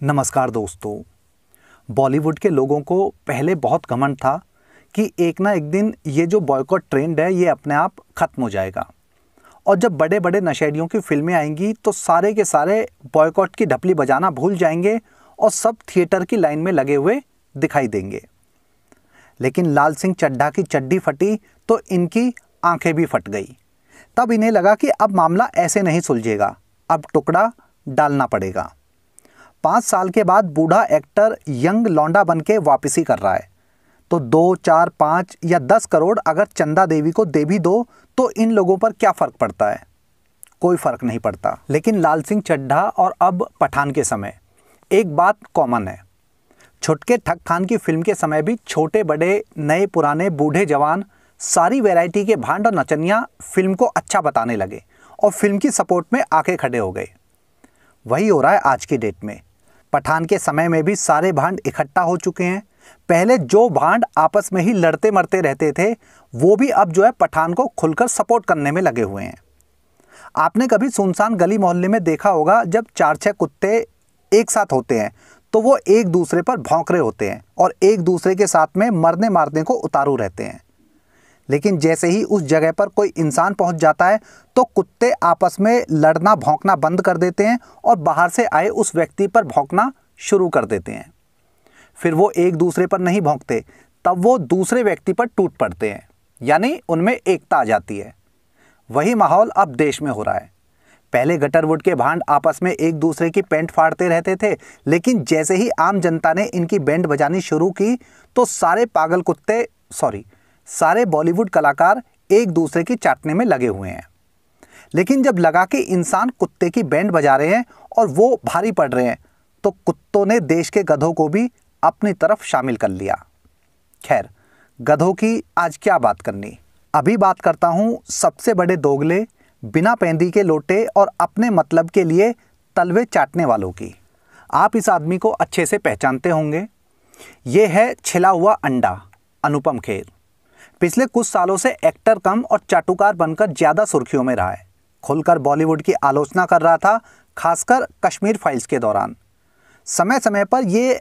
नमस्कार दोस्तों। बॉलीवुड के लोगों को पहले बहुत घमंड था कि एक ना एक दिन ये जो बॉयकॉट ट्रेंड है ये अपने आप ख़त्म हो जाएगा और जब बड़े बड़े नशेड़ियों की फिल्में आएंगी तो सारे के सारे बॉयकॉट की ढपली बजाना भूल जाएंगे और सब थिएटर की लाइन में लगे हुए दिखाई देंगे। लेकिन लाल सिंह चड्ढा की चड्डी फटी तो इनकी आंखें भी फट गई। तब इन्हें लगा कि अब मामला ऐसे नहीं सुलझेगा, अब टुकड़ा डालना पड़ेगा। 5 साल के बाद बूढ़ा एक्टर यंग लौंडा बन के वापसी कर रहा है तो 2, 4, 5 या 10 करोड़ अगर चंदा देवी को दे भी दो तो इन लोगों पर क्या फ़र्क पड़ता है? कोई फ़र्क नहीं पड़ता। लेकिन लाल सिंह चड्ढा और अब पठान के समय एक बात कॉमन है। छुटके ठग खान की फिल्म के समय भी छोटे बड़े, नए पुराने, बूढ़े जवान सारी वैरायटी के भांड और नचनिया फिल्म को अच्छा बताने लगे और फिल्म की सपोर्ट में आके खड़े हो गए। वही हो रहा है आज की डेट में। पठान के समय में भी सारे भांड इकट्ठा हो चुके हैं। पहले जो भांड आपस में ही लड़ते मरते रहते थे वो भी अब जो है पठान को खुलकर सपोर्ट करने में लगे हुए हैं। आपने कभी सुनसान गली मोहल्ले में देखा होगा जब 4-6 कुत्ते एक साथ होते हैं तो वो एक दूसरे पर भौंक रहे होते हैं और एक दूसरे के साथ में मरने मारने को उतारू रहते हैं। लेकिन जैसे ही उस जगह पर कोई इंसान पहुंच जाता है तो कुत्ते आपस में लड़ना भौंकना बंद कर देते हैं और बाहर से आए उस व्यक्ति पर भौंकना शुरू कर देते हैं। फिर वो एक दूसरे पर नहीं भौंकते, तब वो दूसरे व्यक्ति पर टूट पड़ते हैं, यानी उनमें एकता आ जाती है। वही माहौल अब देश में हो रहा है। पहले गटरवुड के भांड आपस में एक दूसरे की पैंट फाड़ते रहते थे, लेकिन जैसे ही आम जनता ने इनकी बैंड बजानी शुरू की तो सारे बॉलीवुड कलाकार एक दूसरे की चाटने में लगे हुए हैं। लेकिन जब लगा कि इंसान कुत्ते की बैंड बजा रहे हैं और वो भारी पड़ रहे हैं तो कुत्तों ने देश के गधों को भी अपनी तरफ शामिल कर लिया। खैर, गधों की आज क्या बात करनी। अभी बात करता हूँ सबसे बड़े दोगले, बिना पैंदी के लोटे और अपने मतलब के लिए तलवे चाटने वालों की। आप इस आदमी को अच्छे से पहचानते होंगे। ये है छिला हुआ अंडा, अनुपम खेर। पिछले कुछ सालों से एक्टर कम और चाटुकार बनकर ज़्यादा सुर्खियों में रहा है। खुलकर बॉलीवुड की आलोचना कर रहा था, खासकर कश्मीर फाइल्स के दौरान। समय समय पर ये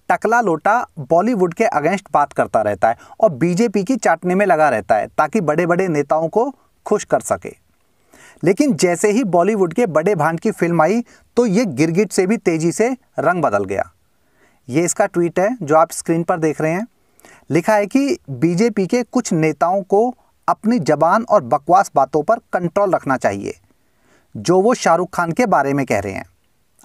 टकला लोटा बॉलीवुड के अगेंस्ट बात करता रहता है और बीजेपी की चाटने में लगा रहता है ताकि बड़े बड़े नेताओं को खुश कर सके। लेकिन जैसे ही बॉलीवुड के बड़े भांड की फिल्म आई तो ये गिरगिट से भी तेज़ी से रंग बदल गया। ये इसका ट्वीट है जो आप स्क्रीन पर देख रहे हैं। लिखा है कि बीजेपी के कुछ नेताओं को अपनी जबान और बकवास बातों पर कंट्रोल रखना चाहिए जो वो शाहरुख खान के बारे में कह रहे हैं।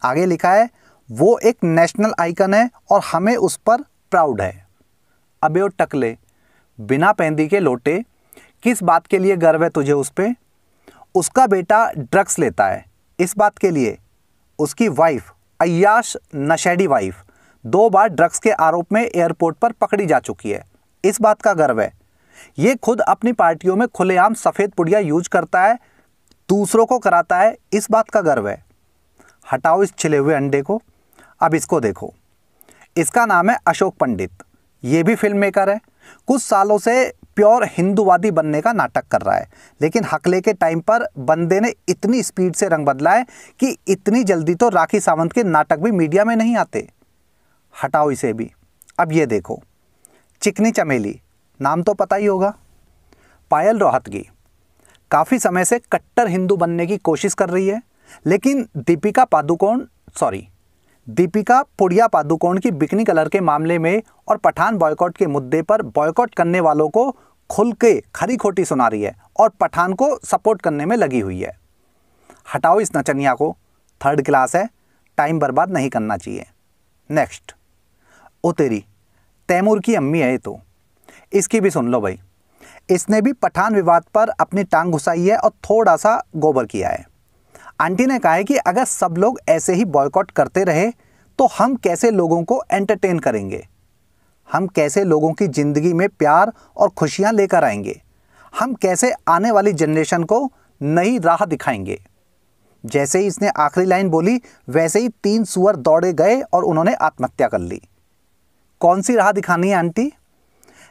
आगे लिखा है, वो एक नेशनल आइकन है और हमें उस पर प्राउड है। अबे ओ टकले, बिना पैंदी के लोटे, किस बात के लिए गर्व है तुझे उस पे? उसका बेटा ड्रग्स लेता है, इस बात के लिए? उसकी वाइफ, अय्याश नशेड़ी वाइफ, 2 बार ड्रग्स के आरोप में एयरपोर्ट पर पकड़ी जा चुकी है, इस बात का गर्व है? ये खुद अपनी पार्टियों में खुलेआम सफ़ेद पुड़िया यूज करता है, दूसरों को कराता है, इस बात का गर्व है? हटाओ इस छिले हुए अंडे को। अब इसको देखो, इसका नाम है अशोक पंडित। ये भी फिल्म मेकर है। कुछ सालों से प्योर हिंदूवादी बनने का नाटक कर रहा है, लेकिन हकले के टाइम पर बंदे ने इतनी स्पीड से रंग बदला है कि इतनी जल्दी तो राखी सावंत के नाटक भी मीडिया में नहीं आते। हटाओ इसे भी। अब ये देखो, चिकनी चमेली, नाम तो पता ही होगा। पायल रोहतगी काफ़ी समय से कट्टर हिंदू बनने की कोशिश कर रही है, लेकिन दीपिका पुड़िया पादुकोण की बिकनी कलर के मामले में और पठान बॉयकॉट के मुद्दे पर बॉयकॉट करने वालों को खुल के खरी खोटी सुना रही है और पठान को सपोर्ट करने में लगी हुई है। हटाओ इस नचनिया को, 3rd क्लास है, टाइम बर्बाद नहीं करना चाहिए। नेक्स्ट, ओ तेरी, तैमूर की अम्मी है ये तो। इसकी भी सुन लो भाई। इसने भी पठान विवाद पर अपनी टांग घुसाई है और थोड़ा सा गोबर किया है। आंटी ने कहा है कि अगर सब लोग ऐसे ही बॉयकॉट करते रहे तो हम कैसे लोगों को एंटरटेन करेंगे? हम कैसे लोगों की ज़िंदगी में प्यार और खुशियां लेकर आएंगे? हम कैसे आने वाली जनरेशन को नई राह दिखाएंगे? जैसे ही इसने आखिरी लाइन बोली वैसे ही 3 सुअर दौड़े गए और उन्होंने आत्महत्या कर ली। कौन सी राह दिखानी है आंटी?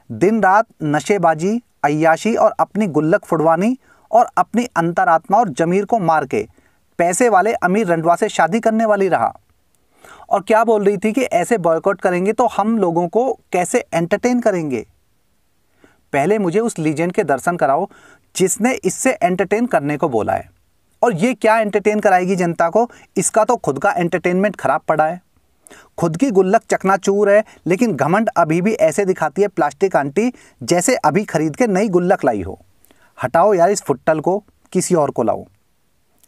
दिन रात नशेबाजी, अय्याशी और अपनी गुल्लक फुड़वानी और अपनी अंतरात्मा और जमीर को मार के पैसे वाले अमीर रंडवा से शादी करने वाली रहा। और क्या बोल रही थी कि ऐसे बॉयकॉट करेंगे तो हम लोगों को कैसे एंटरटेन करेंगे। पहले मुझे उस लीजेंड के दर्शन कराओ जिसने इससे एंटरटेन करने को बोला है। और ये क्या एंटरटेन कराएगी जनता को, इसका तो खुद का एंटरटेनमेंट खराब पड़ा है। खुद की गुल्लक चकनाचूर है, लेकिन घमंड अभी भी ऐसे दिखाती है प्लास्टिक आंटी जैसे अभी खरीद के नई गुल्लक लाई हो। हटाओ यार इस फुट्टल को, किसी और को लाओ।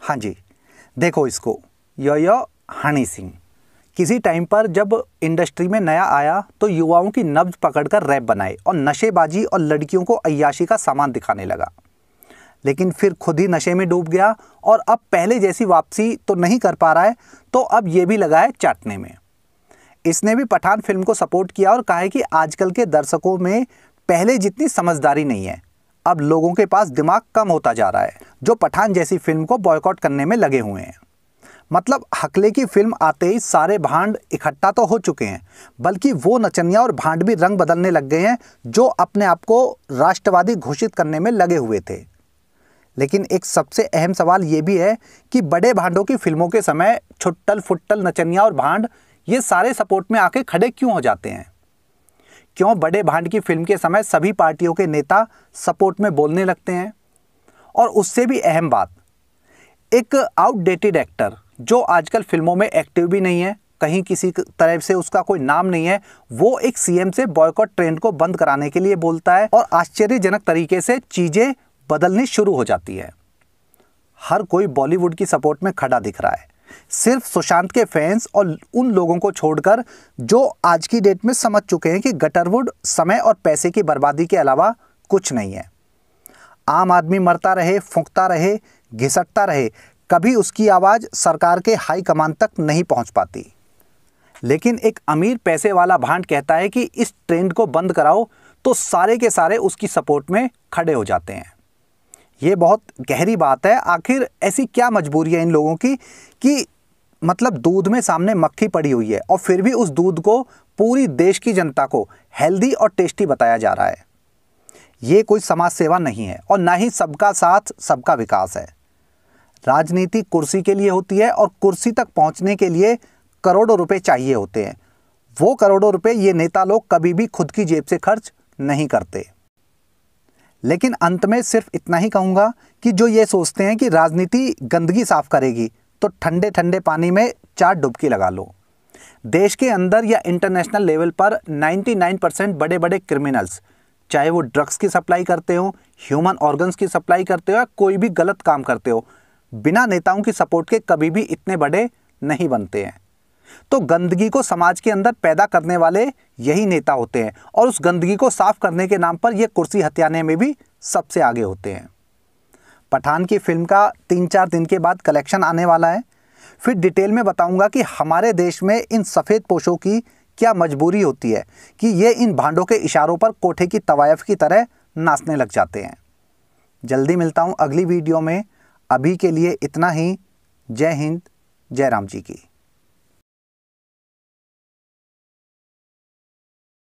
हाँ जी, देखो इसको, यो हनी सिंह। किसी टाइम पर जब इंडस्ट्री में नया आया तो युवाओं की नब्ज पकड़कर रैप बनाए और नशेबाजी और लड़कियों को अय्याशी का सामान दिखाने लगा, लेकिन फिर खुद ही नशे में डूब गया और अब पहले जैसी वापसी तो नहीं कर पा रहा है, तो अब ये भी लगा है चाटने में। इसने भी पठान फिल्म को सपोर्ट किया और कहा है कि आजकल के दर्शकों में पहले जितनी समझदारी नहीं है, अब लोगों के पास दिमाग कम होता जा रहा है, जो पठान जैसी फिल्म को बॉयकॉट करने में लगे हुए हैं। मतलब हकले की फिल्म आते ही सारे भांड इकट्ठा तो हो चुके हैं, बल्कि वो नचनिया और भांड भी रंग बदलने लग गए हैं जो अपने आप को राष्ट्रवादी घोषित करने में लगे हुए थे। लेकिन एक सबसे अहम सवाल ये भी है कि बड़े भांडों की फिल्मों के समय छुट्टल फुट्टल नचनिया और भांड ये सारे सपोर्ट में आके खड़े क्यों हो जाते हैं? क्यों बड़े भांड की फिल्म के समय सभी पार्टियों के नेता सपोर्ट में बोलने लगते हैं? और उससे भी अहम बात, एक आउटडेटेड एक्टर जो आजकल फिल्मों में एक्टिव भी नहीं है, कहीं किसी तरह से उसका कोई नाम नहीं है, वो एक सीएम से बॉयकॉट ट्रेंड को बंद कराने के लिए बोलता है और आश्चर्यजनक तरीके से चीजें बदलनी शुरू हो जाती है। हर कोई बॉलीवुड की सपोर्ट में खड़ा दिख रहा है, सिर्फ सुशांत के फैंस और उन लोगों को छोड़कर जो आज की डेट में समझ चुके हैं कि गटरवुड समय और पैसे की बर्बादी के अलावा कुछ नहीं है। आम आदमी मरता रहे, फूंकता रहे, घिसटता रहे, कभी उसकी आवाज़ सरकार के हाई कमान तक नहीं पहुंच पाती। लेकिन एक अमीर पैसे वाला भांड कहता है कि इस ट्रेंड को बंद कराओ, तो सारे के सारे उसकी सपोर्ट में खड़े हो जाते हैं। ये बहुत गहरी बात है। आखिर ऐसी क्या मजबूरी है इन लोगों की कि मतलब दूध में सामने मक्खी पड़ी हुई है और फिर भी उस दूध को पूरी देश की जनता को हेल्दी और टेस्टी बताया जा रहा है। ये कोई समाज सेवा नहीं है और ना ही सबका साथ सबका विकास है। राजनीति कुर्सी के लिए होती है और कुर्सी तक पहुंचने के लिए करोड़ों रुपए चाहिए होते हैं। वो करोड़ों रुपए ये नेता लोग कभी भी खुद की जेब से खर्च नहीं करते। लेकिन अंत में सिर्फ इतना ही कहूँगा कि जो ये सोचते हैं कि राजनीति गंदगी साफ करेगी, तो ठंडे ठंडे पानी में 4 डुबकी लगा लो। देश के अंदर या इंटरनेशनल लेवल पर 99% बड़े बड़े क्रिमिनल्स, चाहे वो ड्रग्स की सप्लाई करते हो, ह्यूमन ऑर्गन्स की सप्लाई करते हो या कोई भी गलत काम करते हो, बिना नेताओं की सपोर्ट के कभी भी इतने बड़े नहीं बनते हैं। तो गंदगी को समाज के अंदर पैदा करने वाले यही नेता होते हैं और उस गंदगी को साफ करने के नाम पर ये कुर्सी हथियाने में भी सबसे आगे होते हैं। पठान की फिल्म का 3-4 दिन के बाद कलेक्शन आने वाला है। फिर डिटेल में बताऊंगा कि हमारे देश में इन सफ़ेद पोशों की क्या मजबूरी होती है कि ये इन भांडों के इशारों पर कोठे की तवायफ की तरह नाचने लग जाते हैं। जल्दी मिलता हूँ अगली वीडियो में। अभी के लिए इतना ही। जय हिंद, जय राम जी की।